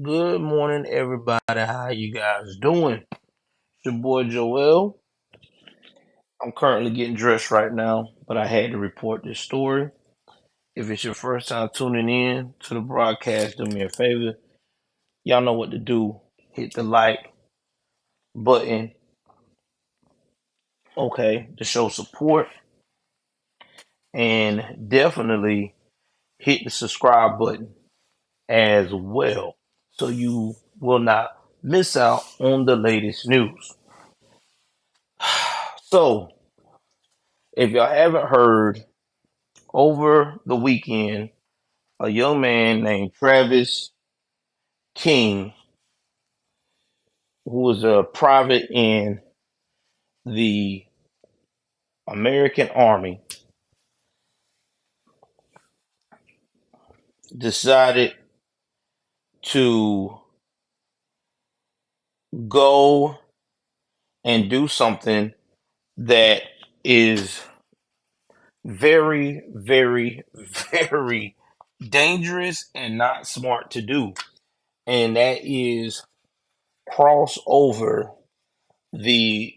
Good morning, everybody. How you guys doing? It's your boy Joel. I'm currently getting dressed right now, but I had to report this story. If it's your first time tuning in to the broadcast, do me a favor. Y'all know what to do. Hit the like button, okay, to show support, and definitely hit the subscribe button as well, so you will not miss out on the latest news. So, if y'all haven't heard, over the weekend, a young man named Travis King, who was a private in the American Army, decided to go and do something that is very, very, very dangerous and not smart to do. And that is cross over the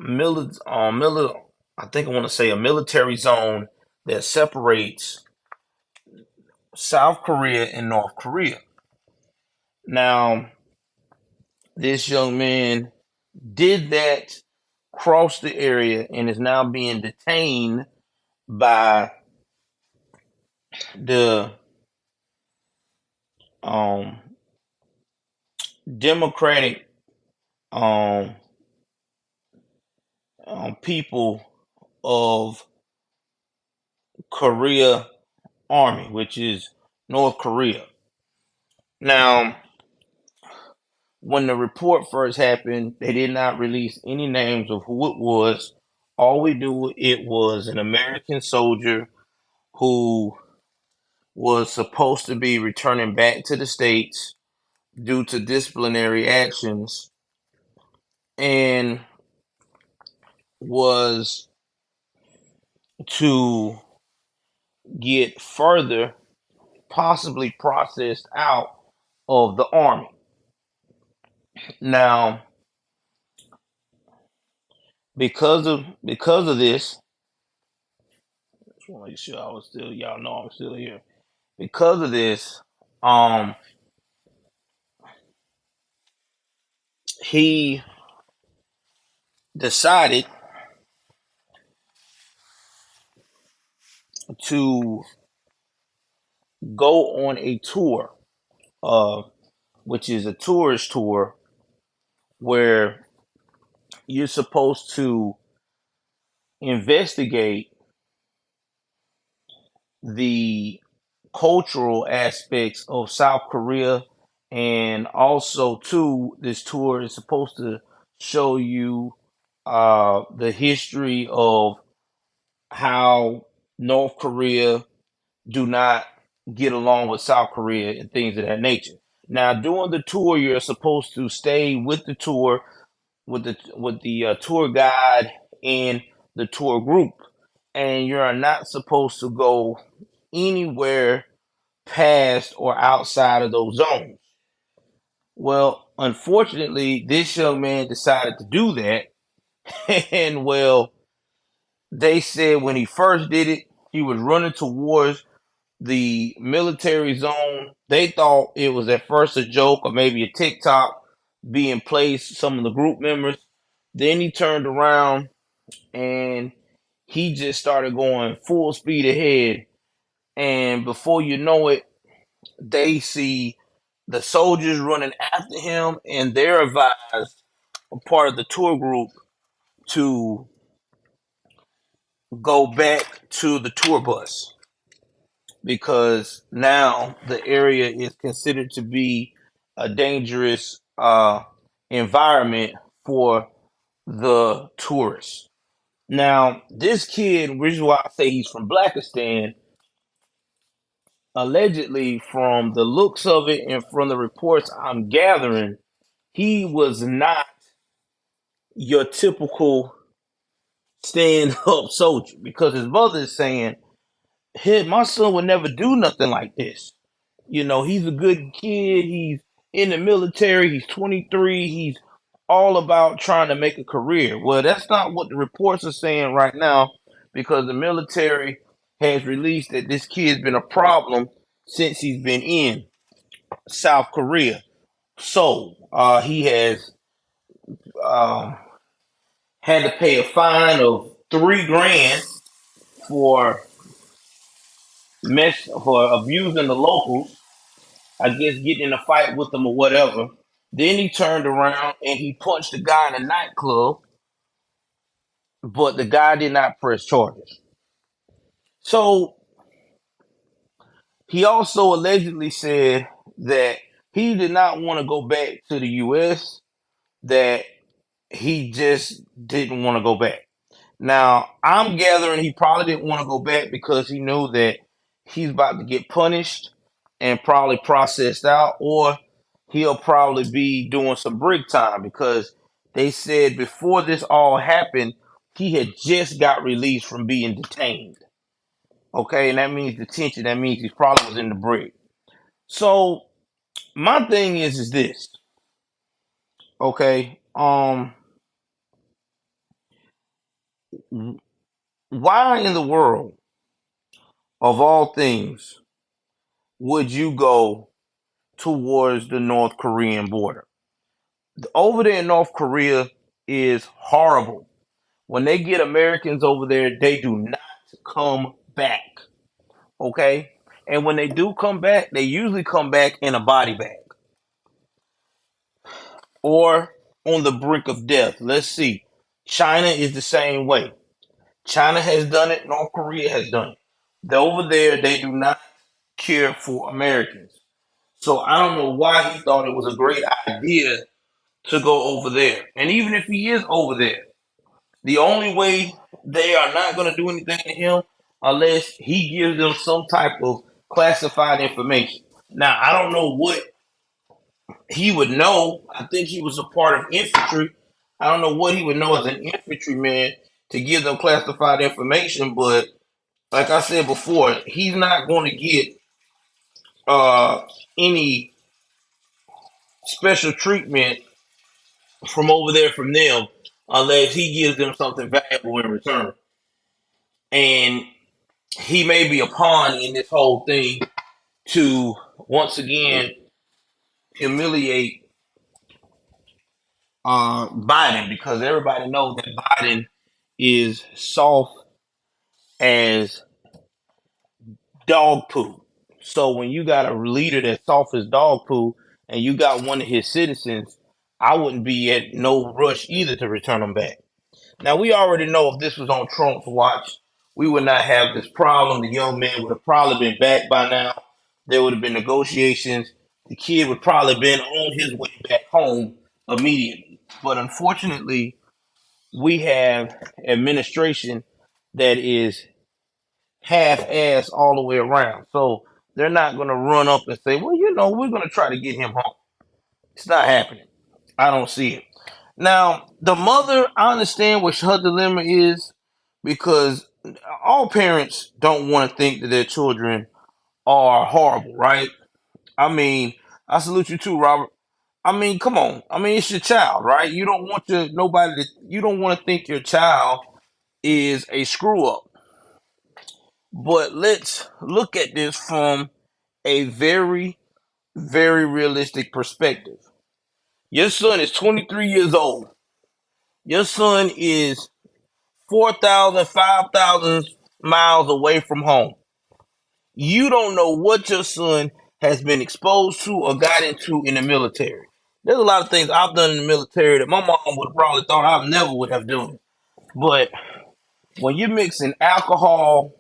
I think I want to say a military zone that separates South Korea and North Korea. Now, this young man did that, crossed the area, and is now being detained by the um, Democratic um, people of Korea Army, which is North Korea. Now, when the report first happened, they did not release any names of who it was. All we knew it was an American soldier who was supposed to be returning back to the States due to disciplinary actions and was to get further possibly processed out of the Army. Now, because of this, I just want to make sure I was still y'all know I'm still here. Because of this, um, he decided to go on a tour, uh, which is a tourist tour where you're supposed to investigate the cultural aspects of South Korea, and also too, this tour is supposed to show you the history of how North Korea do not get along with South Korea and things of that nature. Now, during the tour, you're supposed to stay with the tour, with the tour guide and the tour group, and you're not supposed to go anywhere past or outside of those zones. Well, unfortunately, this young man decided to do that, and well, they said when he first did it, he was running towards the military zone. They thought it was at first a joke or maybe a TikTok being placed, some of the group members. Then he turned around and he just started going full speed ahead. And before you know it, they see the soldiers running after him, and they're advised, a part of the tour group, to go back to the tour bus because now the area is considered to be a dangerous environment for the tourists. Now, this kid, which is why I say he's from Blackistan, allegedly, from the looks of it and from the reports I'm gathering, he was not your typical stand up soldier because his mother is saying, hey, my son would never do nothing like this. He's a good kid. He's in the military. He's 23. He's all about trying to make a career. Well, that's not what the reports are saying right now because the military has released that this kid's been a problem since he's been in South Korea. So he has uh, had to pay a fine of 3 grand for for abusing the locals. I guess getting in a fight with them or whatever. Then he turned around and he punched the guy in a nightclub, but the guy did not press charges. So he also allegedly said that he did not want to go back to the U.S., that he just didn't want to go back. Now, I'm gathering he probably didn't want to go back because he knew that he's about to get punished and probably processed out, or he'll probably be doing some break time because they said before this all happened, he had just got released from being detained. Okay, and that means detention. That means he probably was in the break. So my thing is this. Okay, why in the world, of all things, would you go towards the North Korean border? Over there in North Korea is horrible. When they get Americans over there, they do not come back. Okay? And when they do come back, they usually come back in a body bag or on the brink of death. Let's see. China is the same way. China has done it, North Korea has done it. Over there, they do not care for Americans. So I don't know why he thought it was a great idea to go over there. And even if he is over there, the only way they are not going to do anything to him unless he gives them some type of classified information. Now, I don't know what he would know. I think he was a part of infantry. I don't know what he would know as an infantryman to give them classified information, but like I said before, he's not going to get uh, any special treatment from over there from them unless he gives them something valuable in return. And he may be a pawn in this whole thing to once again humiliate Biden because everybody knows that Biden is soft as dog poo. So when you got a leader that's soft as dog poo and you got one of his citizens, I wouldn't be at no rush either to return them back. Now we already know if this was on Trump's watch, we would not have this problem. The young man would have probably been back by now. There would have been negotiations. The kid would probably been on his way back home immediately. But unfortunately, we have administration that is half-ass all the way around. So they're not going to run up and say, "Well, we're going to try to get him home." It's not happening. I don't see it. Now, the mother, I understand what her dilemma is because all parents don't want to think that their children are horrible, right? I mean, I salute you too, Robert. I mean, come on. I mean, it's your child, right? You don't want you don't want to think your child is a screw up. But let's look at this from a very, very realistic perspective. Your son is 23 years old. Your son is 4,000, 5,000 miles away from home. You don't know what your son has been exposed to or got into in the military. There's a lot of things I've done in the military that my mom would have probably thought I never would have done. But when you're mixing alcohol,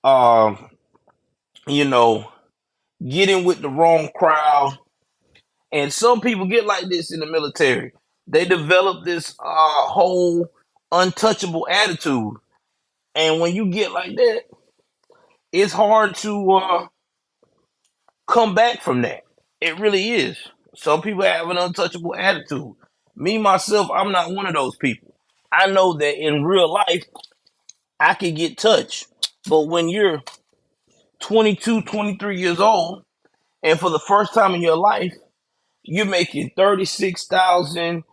um, you know, getting with the wrong crowd, and some people get like this in the military. They develop this whole untouchable attitude. And when you get like that, it's hard to come back from that. It really is. Some people have an untouchable attitude. Me, myself, I'm not one of those people. I know that in real life, I can get touched. But when you're 22, 23 years old, and for the first time in your life, you're making 36,000,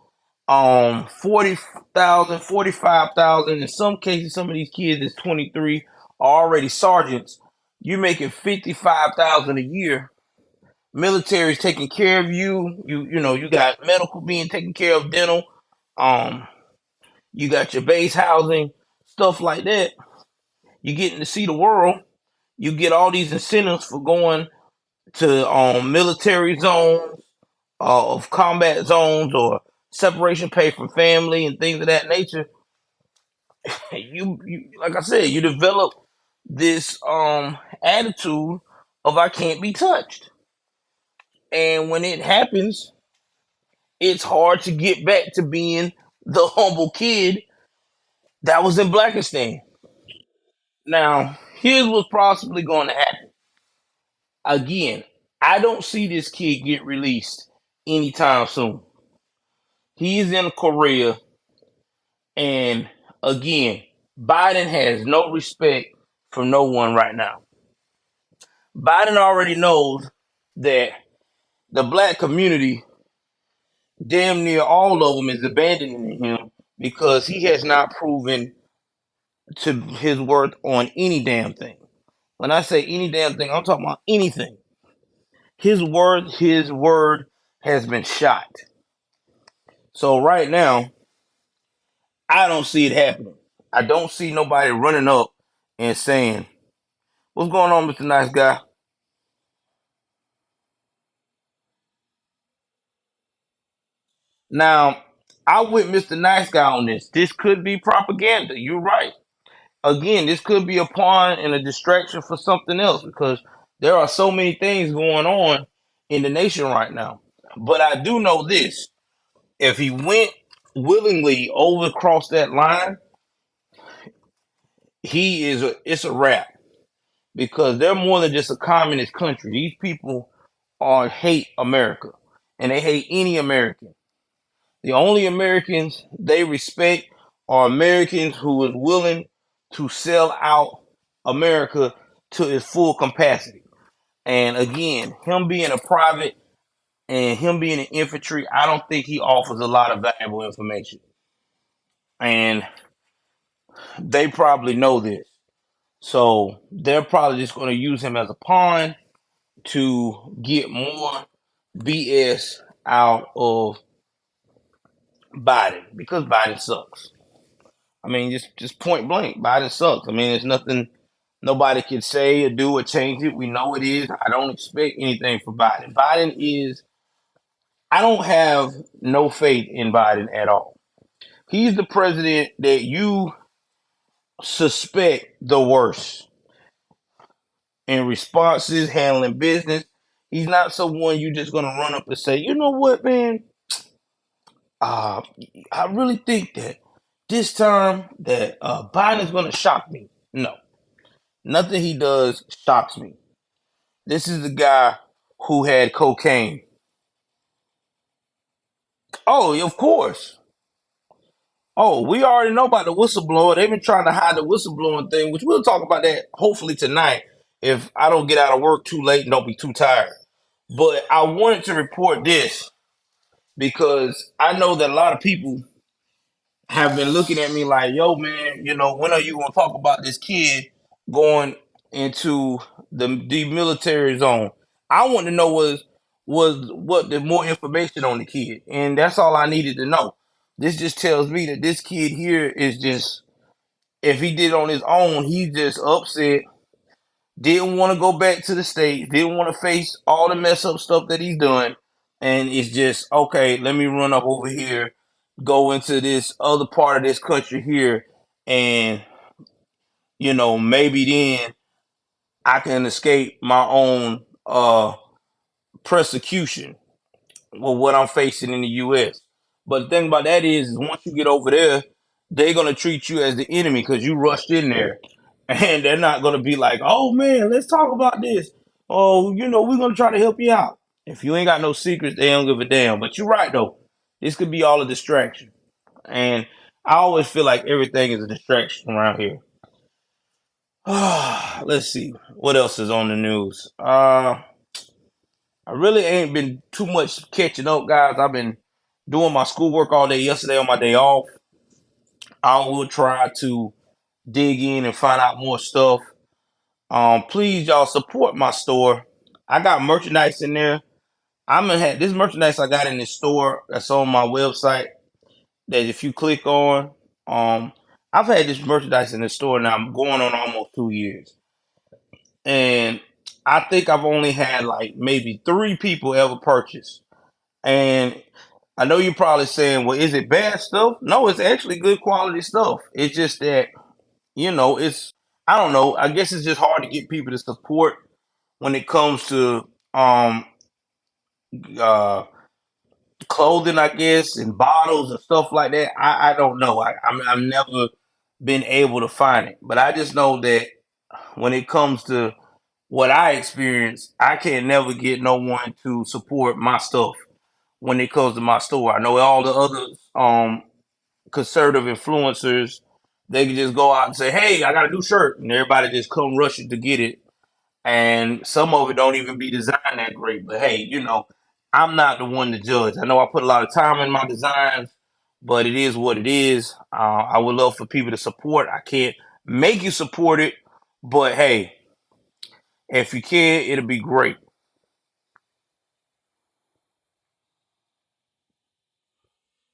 40,000, 45,000. In some cases, some of these kids is 23 are already sergeants. You're making 55,000 a year. Military's taking care of you. You got medical being taken care of, dental. Um, you got your base housing, stuff like that. You're getting to see the world. You get all these incentives for going to military zones, of combat zones, or separation pay from family and things of that nature. You like I said, you develop this attitude of I can't be touched. And when it happens, it's hard to get back to being the humble kid that was in Blackistan. Now, here's what's possibly going to happen. Again, I don't see this kid get released anytime soon. He's in Korea, and again, Biden has no respect for no one right now. Biden already knows that the black community, damn near all of them, is abandoning him because he has not proven to his worth on any damn thing. When I say any damn thing, I'm talking about anything. His word has been shot. So right now, I don't see it happening. I don't see nobody running up and saying, "What's going on, Mr. Nice Guy?" Now, I with Mr. Nice Guy on this. This could be propaganda. You're right. Again, this could be a pawn and a distraction for something else because there are so many things going on in the nation right now. But I do know this: if he went willingly over across that line, it's a wrap because they're more than just a communist country. These people are hate America and they hate any American. The only Americans they respect are Americans who is willing to sell out America to its full capacity. And again, him being a private and him being an infantry, I don't think he offers a lot of valuable information. And they probably know this. So they're probably just going to use him as a pawn to get more BS out of Biden because Biden sucks. I mean, just point blank, Biden sucks. I mean, there's nothing nobody can say or do or change it. We know it is. I don't expect anything for Biden. Biden is. I don't have no faith in Biden at all. He's the president that you suspect the worst in responses, handling business. He's not someone you just gonna run up and say, you know what, man? Uh, I really think that this time that Biden's gonna shock me. No, nothing he does shocks me. This is the guy who had cocaine. Oh, of course. Oh, we already know about the whistleblower. They've been trying to hide the whistleblowing thing, which we'll talk about that hopefully tonight if I don't get out of work too late and don't be too tired. But I wanted to report this because I know that a lot of people have been looking at me like, yo, man, when are you going to talk about this kid going into the demilitarized zone? I want to know was what the more information on the kid, and that's all I needed to know. This just tells me that this kid here is just, if he did it on his own, he's just upset, didn't want to go back to the States, didn't want to face all the mess up stuff that he's done. And it's just, okay, let me run up over here, go into this other part of this country here, and, maybe then I can escape my own persecution with what I'm facing in the US. But the thing about that is once you get over there, they're gonna treat you as the enemy because you rushed in there, and they're not gonna be like, "Oh man, let's talk about this." Oh, we're gonna try to help you out. If you ain't got no secrets, they don't give a damn. But you're right though, this could be all a distraction, and I always feel like everything is a distraction around here. Let's see what else is on the news. I really ain't been too much catching up, guys. I've been doing my schoolwork all day yesterday on my day off. I will try to dig in and find out more stuff. Please, y'all support my store. I got merchandise in there. I'm gonna have this merchandise I got in this store that's on my website. That if you click on, um, I've had this merchandise in the store now. I'm going on almost 2 years, and I think I've only had like maybe three people ever purchase. And I know you're probably saying, "Well, is it bad stuff?" No, it's actually good quality stuff. It's just that it's I don't know. I guess it's just hard to get people to support when it comes to uh clothing, I guess, and bottles and stuff like that. I don't know. I've never been able to find it, but I just know that when it comes to what I experience, I can never get no one to support my stuff when it comes to my store. I know all the other conservative influencers, they can just go out and say, "Hey, I got a new shirt," and everybody just come rushing to get it. And some of it don't even be designed that great. But hey, I'm not the one to judge. I know I put a lot of time in my designs, but it is what it is. I would love for people to support. I can't make you support it, but hey, if you can, it'll be great.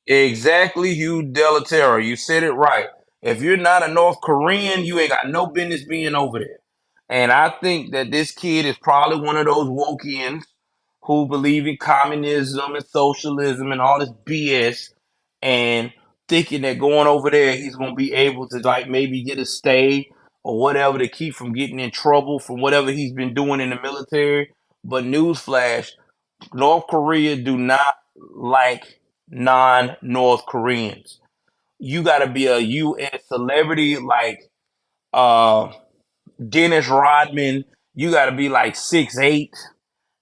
Exactly, Hugh Delatero. You said it right. If you're not a North Korean, you ain't got no business being over there. And I think that this kid is probably one of those wokians who believe in communism and socialism and all this BS, and thinking that going over there he's gonna be able to like maybe get a stay or whatever to keep from getting in trouble from whatever he's been doing in the military. But newsflash, North Korea do not like non-North Koreans. You got to be a U.S. celebrity like uh, Dennis Rodman. You got to be like 6'8".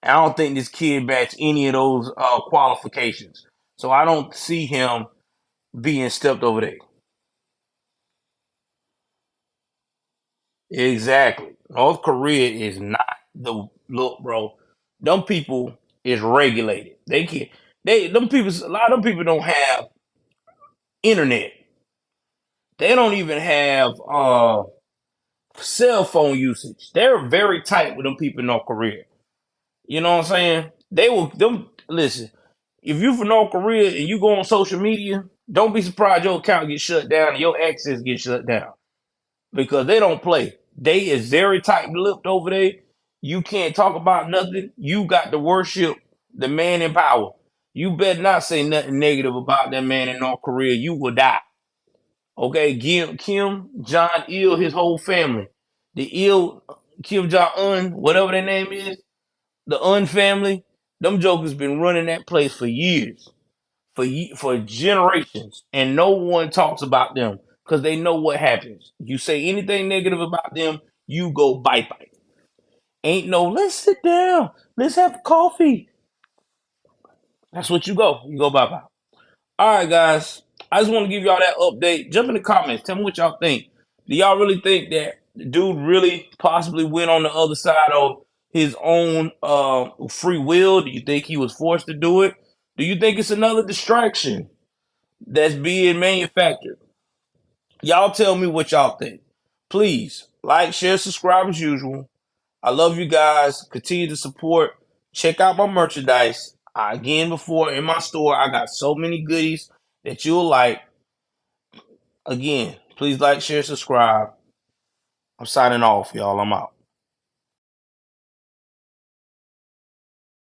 I don't think this kid match any of those qualifications. So I don't see him being stepped over there. Exactly. North Korea is not the look, bro. Them people is regulated. They can they them people a lot of them people don't have internet. They don't even have cell phone usage. They're very tight with them people in North Korea. You know what I'm saying? They will them listen. If you from North Korea and you go on social media, don't be surprised your account gets shut down and your access gets shut down because they don't play. They is very tight lipped over there. You can't talk about nothing. You got to worship the man in power. You better not say nothing negative about that man in North Korea. You will die. Okay, Kim Jong Il, his whole family, the Il Kim Jong Un, whatever their name is, the Un family, them jokers been running that place for years, for generations, and no one talks about them because they know what happens. You say anything negative about them, you go bye bye. Ain't no let's sit down, let's have coffee. That's what you go. You go bye bye. All right, guys. I just want to give y'all that update. Jump in the comments. Tell me what y'all think. Do y'all really think that the dude really possibly went on the other side of his own free will? Do you think he was forced to do it? Do you think it's another distraction that's being manufactured? Y'all tell me what y'all think. Please like, share, subscribe as usual. I love you guys. Continue to support. Check out my merchandise. Again, before in my store, I got so many goodies that you'll like. Again, please like, share, subscribe. I'm signing off, y'all. I'm out.